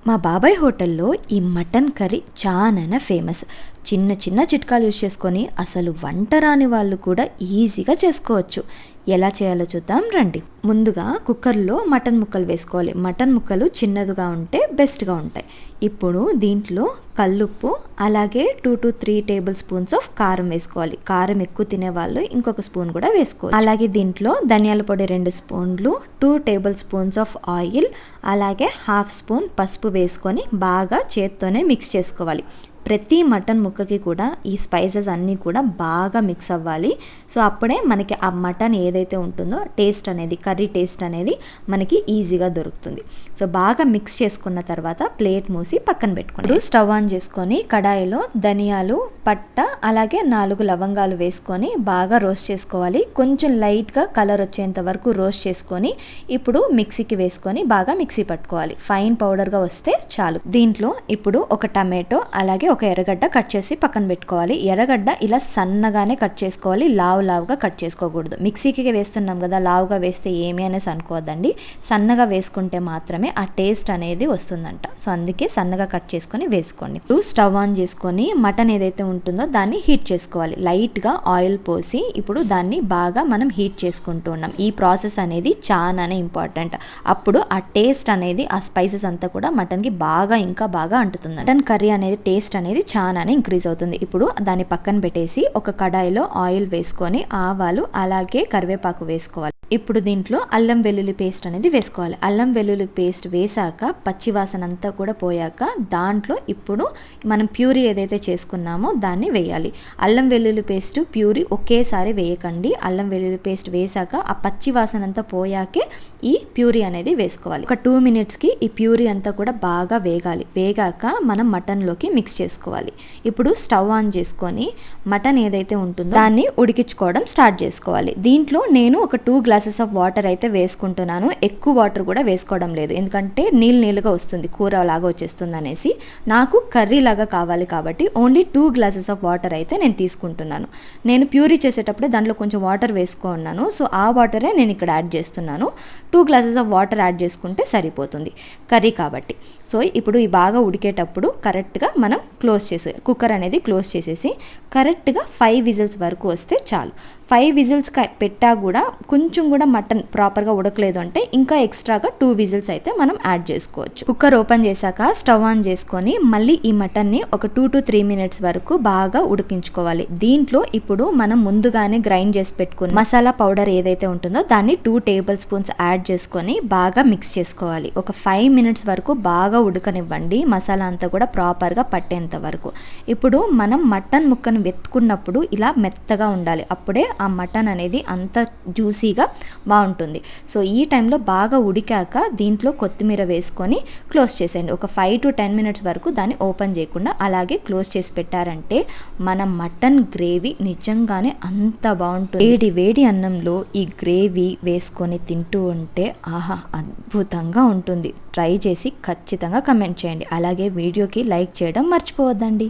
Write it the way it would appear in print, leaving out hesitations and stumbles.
మా బాబాయ్ హోటల్లో ఈ మటన్ కర్రీ చాలా ఫేమస్. చిన్న చిన్న చిట్కాలు యూజ్ చేసుకొని అసలు వంట రాని వాళ్ళు కూడా ఈజీగా చేసుకోవచ్చు. ఎలా చేయాలో చూద్దాం రండి. ముందుగా కుక్కర్లో మటన్ ముక్కలు వేసుకోవాలి. మటన్ ముక్కలు చిన్నదిగా ఉంటే బెస్ట్గా ఉంటాయి. ఇప్పుడు దీంట్లో కల్లుప్పు, అలాగే 2 to 3 టేబుల్ స్పూన్స్ ఆఫ్ కారం వేసుకోవాలి. కారం ఎక్కువ తినేవాళ్ళు ఇంకొక స్పూన్ కూడా వేసుకోవాలి. అలాగే దీంట్లో ధనియాల పొడి 2 స్పూన్లు, 2 టేబుల్ స్పూన్స్ ఆఫ్ ఆయిల్, అలాగే 1/2 స్పూన్ పసుపు వేసుకొని బాగా చేత్తోనే మిక్స్ చేసుకోవాలి. ప్రతి మటన్ ముక్కకి కూడా ఈ స్పైసెస్ అన్నీ కూడా బాగా మిక్స్ అవ్వాలి. సో అప్పుడే మనకి ఆ మటన్ ఏదైతే ఉంటుందో టేస్ట్ అనేది, కర్రీ టేస్ట్ అనేది మనకి ఈజీగా దొరుకుతుంది. సో బాగా మిక్స్ చేసుకున్న తర్వాత ప్లేట్ మూసి పక్కన పెట్టుకోండి. స్టవ్ ఆన్ చేసుకొని కడాయిలో ధనియాలు, పట్ట, అలాగే 4 లవంగాలు వేసుకొని బాగా రోస్ట్ చేసుకోవాలి. కొంచెం లైట్గా కలర్ వచ్చేంత వరకు రోస్ట్ చేసుకొని ఇప్పుడు మిక్సీకి వేసుకొని బాగా మిక్సీ పట్టుకోవాలి. ఫైన్ పౌడర్గా వస్తే చాలు. దీంట్లో ఇప్పుడు ఒక టమాటో, అలాగే ఒక ఎర్రగడ్డ కట్ చేసి పక్కన పెట్టుకోవాలి. ఎర్రగడ్డ ఇలా సన్నగానే కట్ చేసుకోవాలి, లావుగా కట్ చేసుకోకూడదు. మిక్సీకి వేస్తున్నాం కదా, లావుగా వేస్తే ఏమీ అనేసి అనుకోవద్దండి. సన్నగా వేసుకుంటే మాత్రమే ఆ టేస్ట్ అనేది వస్తుందంట. సో అందుకే సన్నగా కట్ చేసుకొని వేసుకోండి. ఇప్పుడు స్టవ్ ఆన్ చేసుకొని మటన్ ఏదైతే ఉంటుందో దాన్ని హీట్ చేసుకోవాలి. లైట్గా ఆయిల్ పోసి ఇప్పుడు దాన్ని బాగా మనం హీట్ చేసుకుంటూ ఉన్నాం. ఈ ప్రాసెస్ అనేది చాలానే ఇంపార్టెంట్. అప్పుడు ఆ టేస్ట్ అనేది, ఆ స్పైసెస్ అంతా కూడా మటన్కి ఇంకా బాగా అంటుతుంది. మటన్ కర్రీ అనేది టేస్ట్ అనేది చాలానే ఇంక్రీజ్ అవుతుంది. ఇప్పుడు దాన్ని పక్కన పెట్టేసి ఒక కడాయిలో ఆయిల్ వేసుకొని ఆవాలు, అలాగే కరివేపాకు వేసుకోవాలి. ఇప్పుడు దీంట్లో అల్లం వెల్లుల్లి పేస్ట్ అనేది వేసుకోవాలి. అల్లం వెల్లుల్లి పేస్ట్ వేసాక పచ్చివాసన అంతా కూడా పోయాక దాంట్లో ఇప్పుడు మనం ప్యూరీ ఏదైతే చేసుకున్నామో దాన్ని వేయాలి. అల్లం వెల్లుల్లి పేస్ట్ ప్యూరీ ఒకేసారి వేయకండి. అల్లం వెల్లుల్లి పేస్ట్ వేసాక ఆ పచ్చివాసన అంతా పోయాకే ఈ ప్యూరీ అనేది వేసుకోవాలి. ఒక 2 minutesకి ఈ ప్యూరీ అంతా కూడా బాగా వేగాలి. వేగాక మనం మటన్లోకి మిక్స్ చేసుకోవాలి. ఇప్పుడు స్టవ్ ఆన్ చేసుకొని మటన్ ఏదైతే ఉంటుందో దాన్ని ఉడికించుకోవడం స్టార్ట్ చేసుకోవాలి. దీంట్లో నేను ఒక 2 glasses ఆఫ్ వాటర్ అయితే వేసుకుంటున్నాను. ఎక్కువ వాటర్ కూడా వేసుకోవడం లేదు, ఎందుకంటే నీళ్ళుగా వస్తుంది, కూర లాగా వచ్చేస్తుంది అనేసి. నాకు కర్రీ లాగా కావాలి కాబట్టి ఓన్లీ 2 glasses ఆఫ్ వాటర్ అయితే నేను తీసుకుంటున్నాను. నేను ప్యూరీ చేసేటప్పుడే దాంట్లో కొంచెం వాటర్ వేసుకున్నాను. సో ఆ వాటరే నేను ఇక్కడ యాడ్ చేస్తున్నాను. 2 glasses ఆఫ్ వాటర్ యాడ్ చేసుకుంటే సరిపోతుంది కర్రీ కాబట్టి. సో ఇప్పుడు ఈ బాగా ఉడికేటప్పుడు కరెక్ట్గా మనం కుక్కర్ అనేది క్లోజ్ చేసేసి కరెక్ట్గా 5 whistles వరకు వస్తే చాలు. 5 whistles పెట్టా కూడా కొంచెం కూడా మటన్ ప్రాపర్గా ఉడకలేదు అంటే ఇంకా ఎక్స్ట్రాగా 2 whistles అయితే మనం యాడ్ చేసుకోవచ్చు. కుక్కర్ ఓపెన్ చేశాక స్టవ్ ఆన్ చేసుకొని మళ్ళీ ఈ మటన్ని ఒక 2 to 3 minutes వరకు బాగా ఉడికించుకోవాలి. దీంట్లో ఇప్పుడు మనం ముందుగానే గ్రైండ్ చేసి పెట్టుకుని మసాలా పౌడర్ ఏదైతే ఉంటుందో దాన్ని 2 tablespoons యాడ్ చేసుకొని బాగా మిక్స్ చేసుకోవాలి. ఒక 5 minutes వరకు బాగా ఉడకనివ్వండి, మసాలా అంతా కూడా ప్రాపర్గా పట్టేంత వరకు. ఇప్పుడు మనం మటన్ ముక్కను వెతుకున్నప్పుడు ఇలా మెత్తగా ఉండాలి, అప్పుడే ఆ మటన్ అనేది అంత జ్యూసీగా బాగుంటుంది. సో ఈ టైంలో బాగా ఉడికాక దీంట్లో కొత్తిమీర వేసుకొని క్లోజ్ చేసేయండి. ఒక 5 to 10 minutes వరకు దాన్ని ఓపెన్ చేయకుండా అలాగే క్లోజ్ చేసి పెట్టారంటే మన మటన్ గ్రేవీ నిజంగానే అంత బాగుంటుంది. వేడి అన్నంలో ఈ గ్రేవీ వేసుకొని తింటూ ఉంటే ఆహా అద్భుతంగా ఉంటుంది. ట్రై చేసి ఖచ్చితంగా కమెంట్ చేయండి. అలాగే వీడియోకి లైక్ చేయడం మర్చిపోవద్దండి.